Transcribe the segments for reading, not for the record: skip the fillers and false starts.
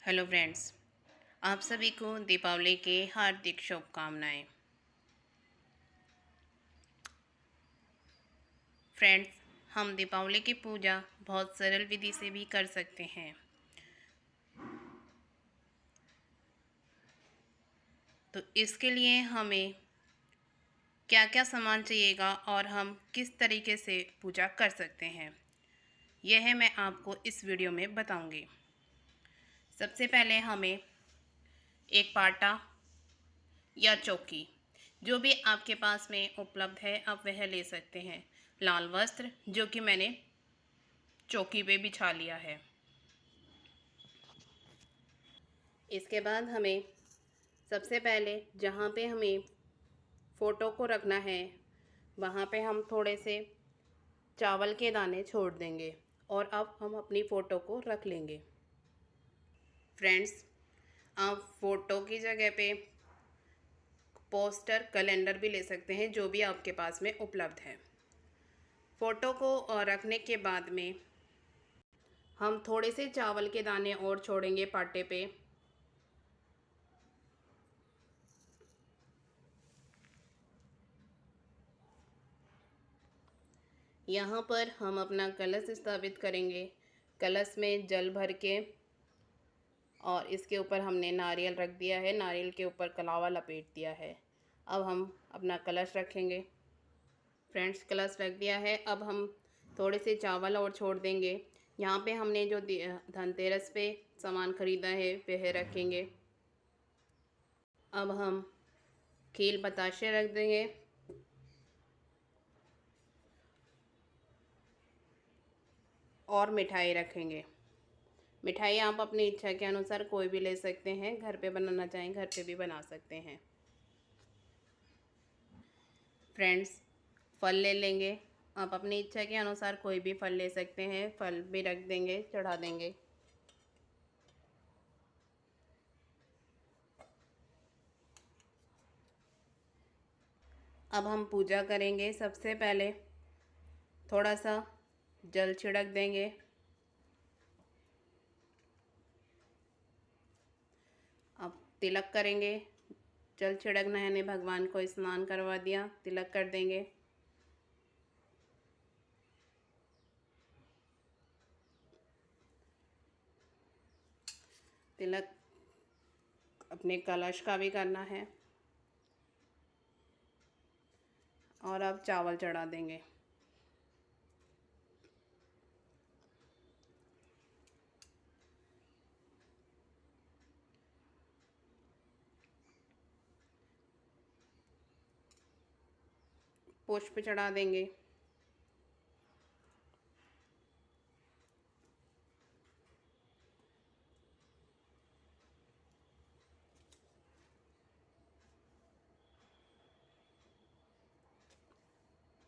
Hello friends, आप सभी को दीपावली की हार्दिक शुभकामनाएं। फ्रेंड्स, हम दीपावली की पूजा बहुत सरल विधि से भी कर सकते हैं। तो इसके लिए हमें क्या क्या सामान चाहिएगा और हम किस तरीके से पूजा कर सकते हैं, यह मैं आपको इस वीडियो में बताऊंगी। सबसे पहले हमें एक पाटा या चौकी, जो भी आपके पास में उपलब्ध है आप वह ले सकते हैं। लाल वस्त्र, जो कि मैंने चौकी पे बिछा लिया है। इसके बाद हमें सबसे पहले जहाँ पे हमें फ़ोटो को रखना है वहाँ पे हम थोड़े से चावल के दाने छोड़ देंगे और अब हम अपनी फ़ोटो को रख लेंगे। फ्रेंड्स, आप फ़ोटो की जगह पे पोस्टर, कैलेंडर भी ले सकते हैं, जो भी आपके पास में उपलब्ध है। फ़ोटो को रखने के बाद में हम थोड़े से चावल के दाने और छोड़ेंगे पाटे पे। यहाँ पर हम अपना कलश स्थापित करेंगे। कलश में जल भर के और इसके ऊपर हमने नारियल रख दिया है, नारियल के ऊपर कलावा लपेट दिया है। अब हम अपना कलश रखेंगे। फ्रेंड्स, कलश रख दिया है। अब हम थोड़े से चावल और छोड़ देंगे। यहाँ पे हमने जो धनतेरस पे सामान ख़रीदा है वह रखेंगे। अब हम खील बताशे रख देंगे और मिठाई रखेंगे। मिठाई आप अपनी इच्छा के अनुसार कोई भी ले सकते हैं, घर पे बनाना चाहें घर पे भी बना सकते हैं। फ्रेंड्स, फल ले लेंगे। आप अपनी इच्छा के अनुसार कोई भी फल ले सकते हैं, फल भी रख देंगे, चढ़ा देंगे। अब हम पूजा करेंगे। सबसे पहले थोड़ा सा जल छिड़क देंगे। अब तिलक करेंगे। जल छिड़कना यानी भगवान को स्नान करवा दिया, तिलक कर देंगे। तिलक अपने कलश का भी करना है और अब चावल चढ़ा देंगे। पुष्प चढ़ा देंगे।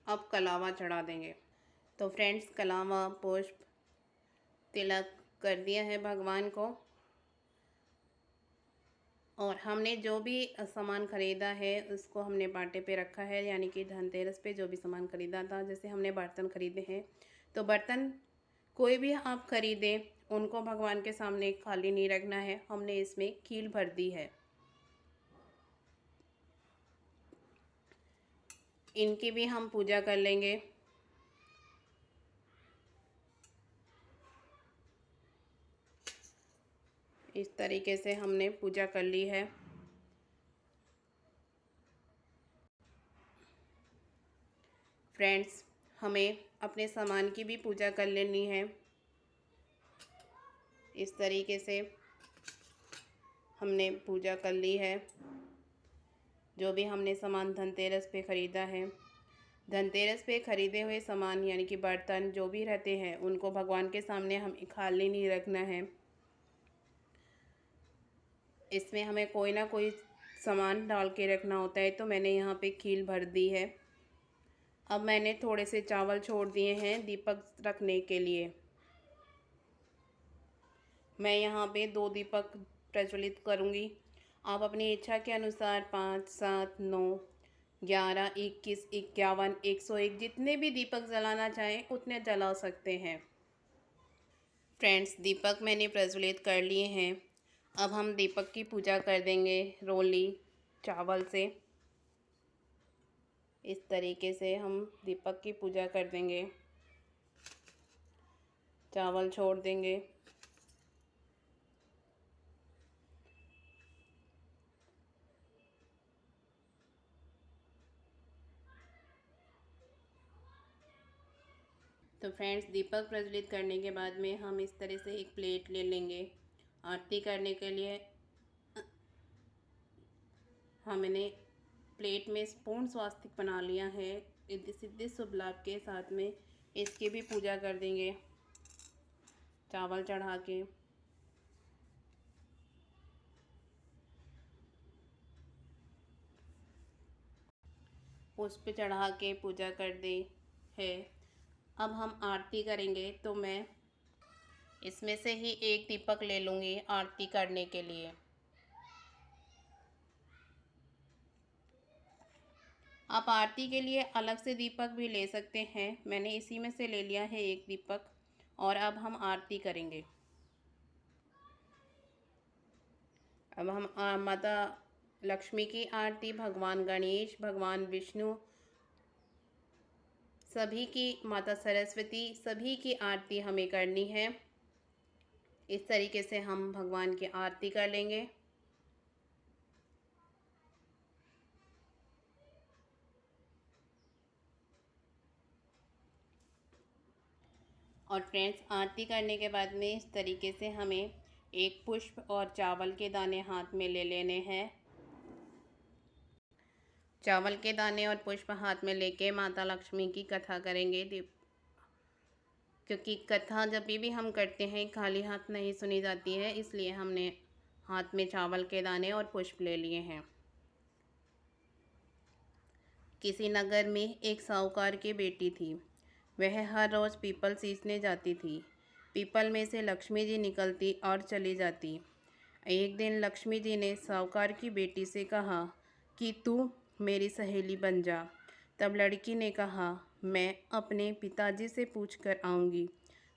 अब कलावा चढ़ा देंगे। तो फ्रेंड्स, कलावा, पुष्प, तिलक कर दिया है भगवान को। और हमने जो भी सामान ख़रीदा है उसको हमने पाटे पे रखा है, यानी कि धनतेरस पे जो भी सामान ख़रीदा था। जैसे हमने बर्तन ख़रीदे हैं, तो बर्तन कोई भी आप ख़रीदें उनको भगवान के सामने खाली नहीं रखना है। हमने इसमें खील भर दी है। इनकी भी हम पूजा कर लेंगे। इस तरीके से हमने पूजा कर ली है। फ्रेंड्स, हमें अपने सामान की भी पूजा कर लेनी है। इस तरीके से हमने पूजा कर ली है। जो भी हमने सामान धनतेरस पे ख़रीदा है, धनतेरस पे ख़रीदे हुए सामान यानी कि बर्तन जो भी रहते हैं उनको भगवान के सामने हम खाली नहीं रखना है। इसमें हमें कोई ना कोई सामान डाल के रखना होता है। तो मैंने यहाँ पे खील भर दी है। अब मैंने थोड़े से चावल छोड़ दिए हैं दीपक रखने के लिए। मैं यहाँ पे 2 दीपक प्रज्वलित करूँगी। आप अपनी इच्छा के अनुसार 5, 7, 9, 11, 21, 51, 101 जितने भी दीपक जलाना चाहें उतने जला सकते हैं। फ्रेंड्स, दीपक मैंने प्रज्वलित कर लिए हैं। अब हम दीपक की पूजा कर देंगे रोली चावल से। इस तरीके से हम दीपक की पूजा कर देंगे, चावल छोड़ देंगे। तो फ्रेंड्स, दीपक प्रज्वलित करने के बाद में हम इस तरह से एक प्लेट ले लेंगे। आरती करने के लिए हमने प्लेट में पूर्ण स्वास्तिक बना लिया है। रिद्धि सिद्धि शुभ लाभ के साथ में इसकी भी पूजा कर देंगे चावल चढ़ा के। पुष्प चढ़ा के पूजा कर दी है। अब हम आरती करेंगे, तो मैं इसमें से ही एक दीपक ले लूँगी आरती करने के लिए। आप आरती के लिए अलग से दीपक भी ले सकते हैं, मैंने इसी में से ले लिया है एक दीपक। और अब हम आरती करेंगे। अब हम माता लक्ष्मी की आरती, भगवान गणेश, भगवान विष्णु, सभी की, माता सरस्वती, सभी की आरती हमें करनी है। इस तरीके से हम भगवान की आरती कर लेंगे। और फ्रेंड्स, आरती करने के बाद में इस तरीके से हमें एक पुष्प और चावल के दाने हाथ में ले लेने हैं। चावल के दाने और पुष्प हाथ में लेके माता लक्ष्मी की कथा करेंगे। क्योंकि कथा जब भी हम करते हैं खाली हाथ नहीं सुनी जाती है, इसलिए हमने हाथ में चावल के दाने और पुष्प ले लिए हैं। किसी नगर में एक साहूकार की बेटी थी। वह हर रोज़ पीपल सींचने जाती थी। पीपल में से लक्ष्मी जी निकलती और चली जाती। एक दिन लक्ष्मी जी ने साहूकार की बेटी से कहा कि तू मेरी सहेली बन जा। तब लड़की ने कहा, मैं अपने पिताजी से पूछ कर आऊँगी।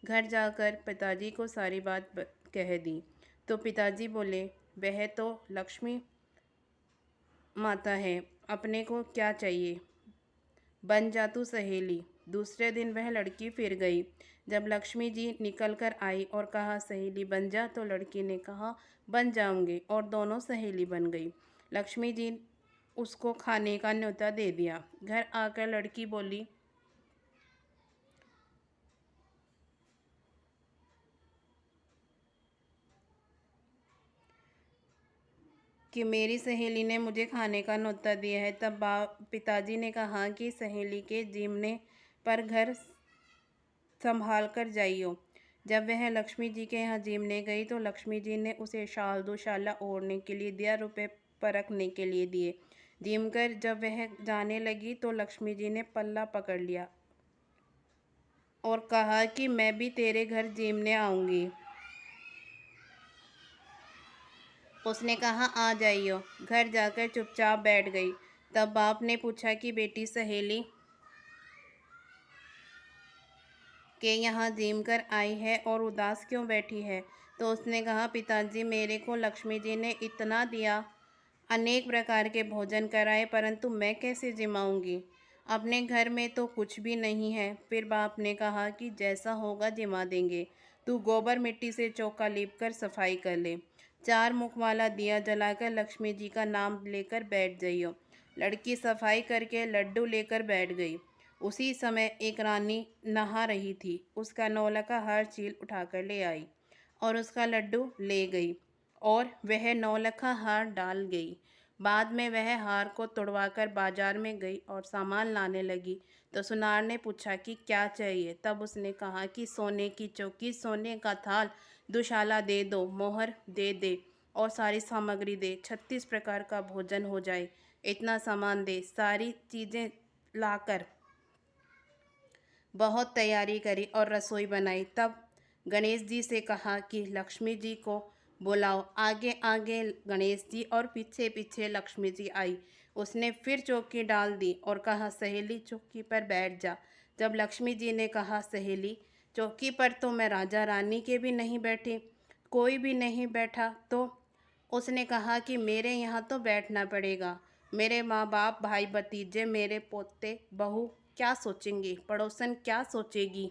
घर जाकर पिताजी को सारी बात कह दी। तो पिताजी बोले, वह तो लक्ष्मी माता है, अपने को क्या चाहिए, बन जा तू सहेली। दूसरे दिन वह लड़की फिर गई। जब लक्ष्मी जी निकल कर आई और कहा सहेली बन जा, तो लड़की ने कहा बन जाऊंगी, और दोनों सहेली बन गई। लक्ष्मी जी उसको खाने का न्योता दे दिया। घर आकर लड़की बोली, कि मेरी सहेली ने मुझे खाने का न्योता दिया है। तब पिताजी ने कहा कि सहेली के जीमने पर घर संभाल कर जाइयो। जब वह लक्ष्मी जी के यहाँ जीमने गई, तो लक्ष्मी जी ने उसे शाल दुशाला ओढ़ने के लिए दिया, रुपए परखने के लिए दिए। जीम कर जब वह जाने लगी, तो लक्ष्मी जी ने पल्ला पकड़ लिया और कहा कि मैं भी तेरे घर जीमने आऊँगी। उसने कहा आ जाइयो। घर जाकर चुपचाप बैठ गई। तब बाप ने पूछा कि बेटी सहेली के यहाँ जीम कर आई है और उदास क्यों बैठी है। तो उसने कहा, पिताजी मेरे को लक्ष्मी जी ने इतना दिया, अनेक प्रकार के भोजन कराए, परंतु मैं कैसे जिमाऊंगी, अपने घर में तो कुछ भी नहीं है। फिर बाप ने कहा कि जैसा होगा जिमा देंगे, तू गोबर मिट्टी से चौका लीप कर सफाई कर ले। 4 मुख वाला दिया जलाकर लक्ष्मी जी का नाम लेकर बैठ जाइयो। लड़की सफाई करके लड्डू लेकर बैठ गई। उसी समय एक रानी नहा रही थी। उसका नौलखा हर चील उठाकर ले आई और उसका लड्डू ले गई, और वह नौलखा हार डाल गई। बाद में वह हार को तुड़वाकर बाजार में गई और सामान लाने लगी। तो सुनार ने पूछा कि क्या चाहिए। तब उसने कहा कि सोने की चौकी, सोने का थाल, दुशाला दे दो, मोहर दे दे और सारी सामग्री दे, 36 प्रकार का भोजन हो जाए, इतना सामान दे। सारी चीज़ें लाकर बहुत तैयारी करी और रसोई बनाई। तब गणेश जी से कहा कि लक्ष्मी जी को बुलाओ। आगे आगे गणेश जी और पीछे पीछे लक्ष्मी जी आई। उसने फिर चौकी डाल दी और कहा, सहेली चौकी पर बैठ जा। जब लक्ष्मी जी ने कहा, सहेली चौकी पर तो मैं राजा रानी के भी नहीं बैठी, कोई भी नहीं बैठा, तो उसने कहा कि मेरे यहाँ तो बैठना पड़ेगा। मेरे माँ बाप, भाई भतीजे, मेरे पोते बहू क्या सोचेंगे, पड़ोसन क्या सोचेगी।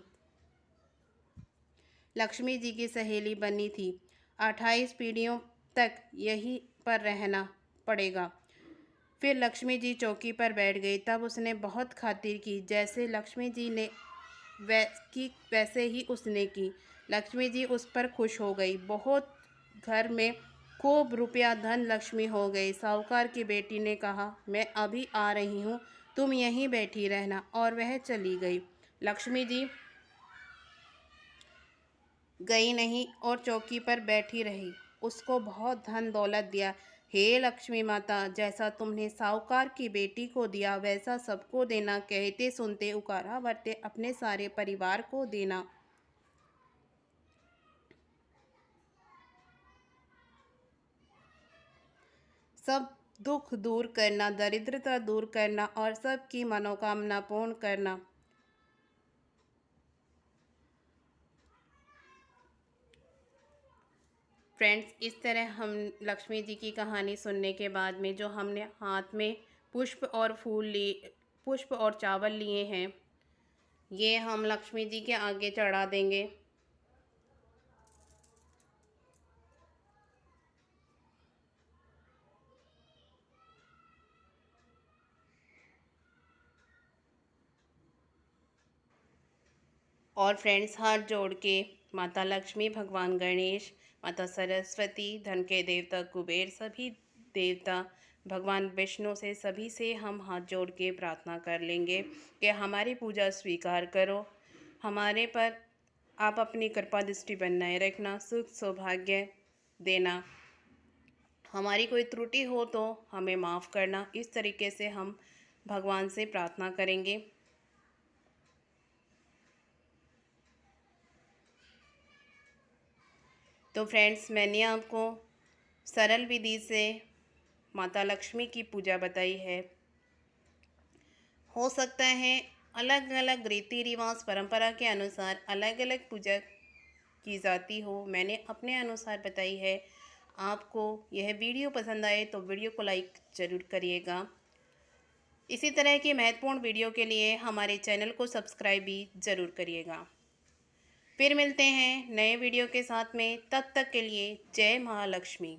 लक्ष्मी जी की सहेली बनी थी। 28 पीढ़ियों तक यहीं पर रहना पड़ेगा। फिर लक्ष्मी जी चौकी पर बैठ गई। तब उसने बहुत खातिर की। जैसे लक्ष्मी जी ने वैसे ही उसने की। लक्ष्मी जी उस पर खुश हो गई। बहुत घर में खूब रुपया धन लक्ष्मी हो गई। साहूकार की बेटी ने कहा, मैं अभी आ रही हूँ, तुम यहीं बैठी रहना। और वह चली गई। लक्ष्मी जी गई नहीं और चौकी पर बैठी रही। उसको बहुत धन दौलत दिया। हे लक्ष्मी माता, जैसा तुमने साहूकार की बेटी को दिया वैसा सबको देना। कहते सुनते उकारा भरते अपने सारे परिवार को देना। सब दुख दूर करना, दरिद्रता दूर करना और सबकी मनोकामना पूर्ण करना। फ्रेंड्स, इस तरह हम लक्ष्मी जी की कहानी सुनने के बाद में जो हमने हाथ में पुष्प और पुष्प और चावल लिए हैं, ये हम लक्ष्मी जी के आगे चढ़ा देंगे। और फ्रेंड्स, हाथ जोड़ के माता लक्ष्मी, भगवान गणेश, माता सरस्वती, धन के देवता कुबेर, सभी देवता, भगवान विष्णु से, सभी से हम हाथ जोड़ के प्रार्थना कर लेंगे कि हमारी पूजा स्वीकार करो, हमारे पर आप अपनी कृपा दृष्टि बनाए रखना, सुख सौभाग्य देना, हमारी कोई त्रुटि हो तो हमें माफ़ करना। इस तरीके से हम भगवान से प्रार्थना करेंगे। तो फ्रेंड्स, मैंने आपको सरल विधि से माता लक्ष्मी की पूजा बताई है। हो सकता है अलग अलग रीति रिवाज परंपरा के अनुसार अलग अलग पूजा की जाती हो, मैंने अपने अनुसार बताई है। आपको यह वीडियो पसंद आए तो वीडियो को लाइक ज़रूर करिएगा। इसी तरह की महत्वपूर्ण वीडियो के लिए हमारे चैनल को सब्सक्राइब भी ज़रूर करिएगा। फिर मिलते हैं नए वीडियो के साथ में, तब तक के लिए जय महालक्ष्मी।